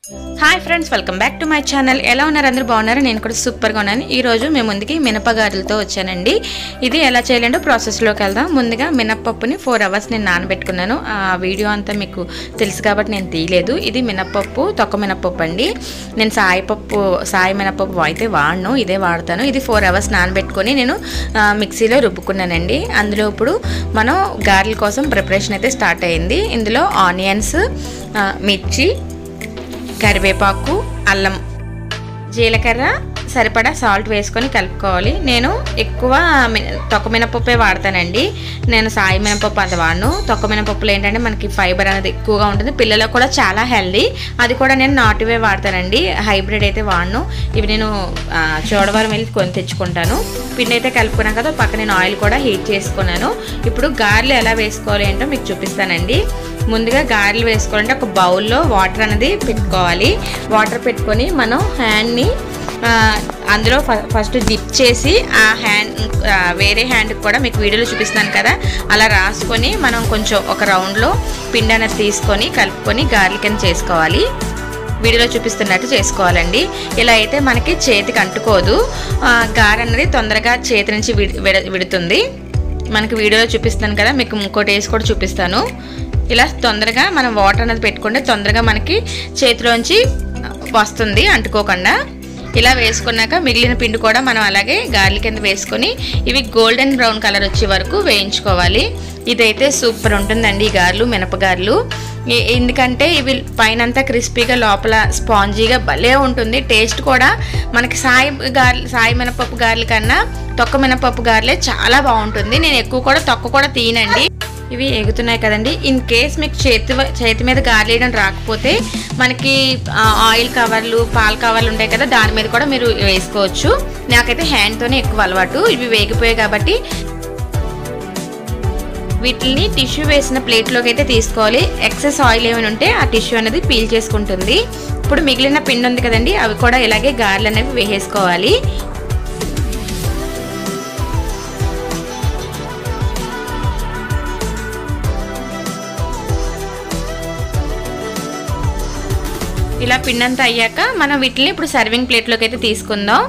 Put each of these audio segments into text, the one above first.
Hi friends, welcome back to my channel. ఎలా ఉన్నారు? అందరూ బాగున్నారు? నేను కూడా సూపర్గా ఉన్నాను. ఈరోజు మేము ముందుకి మినపగారెలతో వచ్చానండి. ఇది ఎలా చేయాలంటే ప్రాసెస్లోకి వెళ్దాం. ముందుగా మినప్పప్పుని 4 hours నేను నానబెట్టుకున్నాను. ఆ వీడియో అంతా మీకు తెలుసు కాబట్టి నేను తీయలేదు. ఇది మినప్పప్పు, తొక్క మినప్పప్పు అండి. నేను సాయి మినప్పప్పు అయితే వాడను, ఇదే వాడతాను. ఇది 4 hours నానబెట్టుకొని నేను మిక్సీలో రుబ్బుకున్నానండి. అందులో ఇప్పుడు మనం గారెల కోసం ప్రిపరేషన్ అయితే స్టార్ట్ అయ్యింది. ఇందులో ఆనియన్స్, మిర్చి, కరివేపాకు, అల్లం, జీలకర్ర, సరిపడా సాల్ట్ వేసుకొని కలుపుకోవాలి. నేను ఎక్కువ తొక్క మినపప్పే వాడతానండి. నేను సాయి మినపప్పు అంత వాడను. తొక్క మినపప్పులో ఏంటంటే మనకి ఫైబర్ అనేది ఎక్కువగా ఉంటుంది, పిల్లలకు కూడా చాలా హెల్దీ. అది కూడా నేను నాటువే వాడతానండి, హైబ్రిడ్ అయితే వాడను. ఇవి నేను చోడవరం వెళ్ళి కొని తెచ్చుకుంటాను. పిండి అయితే కలుపుకున్నాను కదా, పక్కన నేను ఆయిల్ కూడా హీట్ చేసుకున్నాను. ఇప్పుడు గారెలు ఎలా వేసుకోవాలి ఏంటో మీకు చూపిస్తానండి. ముందుగా గారెలు వేసుకోవాలంటే ఒక బౌల్లో వాటర్ అనేది పెట్టుకోవాలి. వాటర్ పెట్టుకొని మనం హ్యాండ్ని అందులో ఫస్ట్ డిప్ చేసి ఆ హ్యాండ్ వేరే హ్యాండ్కి కూడా మీకు వీడియోలో చూపిస్తున్నాను కదా, అలా రాసుకొని మనం కొంచెం ఒక రౌండ్లో పిండి అనేది తీసుకొని కలుపుకొని గారెల కింద చేసుకోవాలి. వీడియోలో చూపిస్తున్నట్టు చేసుకోవాలండి. ఇలా అయితే మనకి చేతికి అంటుకోదు, గారె అనేది తొందరగా చేతి నుంచి విడుతుంది. మనకి వీడియోలో చూపిస్తాను కదా, మీకు ఇంకోటి వేసి కూడా చూపిస్తాను. ఇలా తొందరగా మనం వాటర్ అనేది పెట్టుకుంటే తొందరగా మనకి చేతిలోంచి వస్తుంది అంటుకోకుండా. ఇలా వేసుకున్నాక మిగిలిన పిండి కూడా మనం అలాగే గారెల కింద వేసుకొని ఇవి గోల్డెన్ బ్రౌన్ కలర్ వచ్చే వరకు వేయించుకోవాలి. ఇదైతే సూపర్ ఉంటుందండి ఈ గారెలు, మినపగారెలు. ఎందుకంటే ఇవి పైనంతా క్రిస్పీగా లోపల స్పాంజీగా భలే ఉంటుంది. టేస్ట్ కూడా మనకి సాయి మినపప్పు గారెల కన్నా తొక్క మినపప్పు గారెలే చాలా బాగుంటుంది. నేను ఎక్కువ కూడా తొక్క కూడా తీయనండి. ఇవి ఎగుతున్నాయి కదండి. ఇన్ కేస్ మీకు చేతి మీద గారెలేయడం రాకపోతే మనకి ఆయిల్ కవర్లు, పాల కవర్లు ఉంటాయి కదా, దాని మీద కూడా మీరు వేసుకోవచ్చు. నాకైతే హ్యాండ్తోనే ఎక్కువ అలవాటు. ఇవి వేగిపోయాయి కాబట్టి వీటిని టిష్యూ వేసిన ప్లేట్లోకి అయితే తీసుకోవాలి. ఎక్సెస్ ఆయిల్ ఏమైనా ఉంటే ఆ టిష్యూ అనేది పీల్ చేసుకుంటుంది. ఇప్పుడు మిగిలిన పిండి ఉంది కదండి, అవి కూడా ఇలాగే గారెలు అనేవి వేసేసుకోవాలి. ఇలా పిండంతా అయ్యాక మనం వీటిని ఇప్పుడు సర్వింగ్ ప్లేట్లోకి అయితే తీసుకుందాం.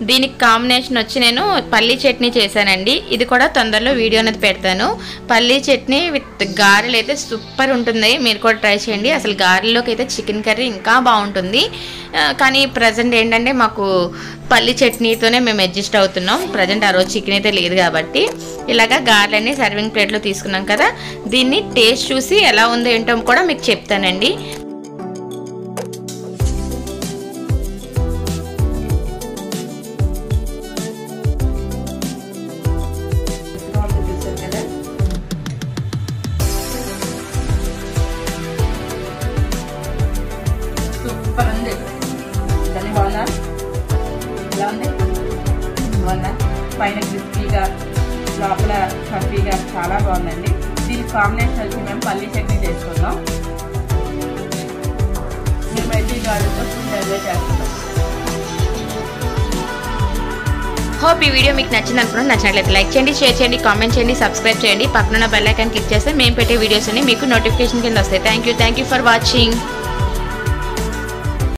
దీనికి కాంబినేషన్ వచ్చి నేను పల్లీ చట్నీ చేశానండి. ఇది కూడా తొందరలో వీడియో అనేది పెడతాను. పల్లీ చట్నీ విత్ గారెలు అయితే సూపర్ ఉంటుంది, మీరు కూడా ట్రై చేయండి. అసలు గారెల్లోకి అయితే చికెన్ కర్రీ ఇంకా బాగుంటుంది. కానీ ప్రజెంట్ ఏంటంటే మాకు పల్లీ చట్నీతోనే మేము అడ్జస్ట్ అవుతున్నాం. ప్రజెంట్ ఆ రోజు చికెన్ అయితే లేదు కాబట్టి ఇలాగా గారెలన్నీ సర్వింగ్ ప్లేట్లో తీసుకున్నాం కదా, దీన్ని టేస్ట్ చూసి ఎలా ఉందో ఏంటో కూడా మీకు చెప్తానండి. సూపర్ ఉంది. దాన్ని బాగుందా? ఎలా ఉంది? బాగుందా? పైన క్రిస్పీగా, లోపల కర్రీగా చాలా బాగుందండి. దీనికి కాంబినేషన్ వచ్చి మేము పల్లీ చట్నీ చేసుకుందాం. మేమైతే ఈ గారెలతో ఫుడ్ ఎంజాయ్ చేస్తున్నాం. హోప్ ఈ వీడియో మీకు నచ్చింది అనుకున్నాను. నచ్చినట్లయితే లైక్ చేయండి, షేర్ చేయండి, కామెంట్ చేయండి, సబ్స్క్రైబ్ చేయండి. పక్కన బెల్ ఐకాన్ క్లిక్ చేస్తే మేము పెట్టే వీడియోస్ అన్ని మీకు నోటిఫికేషన్ కింద వస్తాయి. Thank you for watching.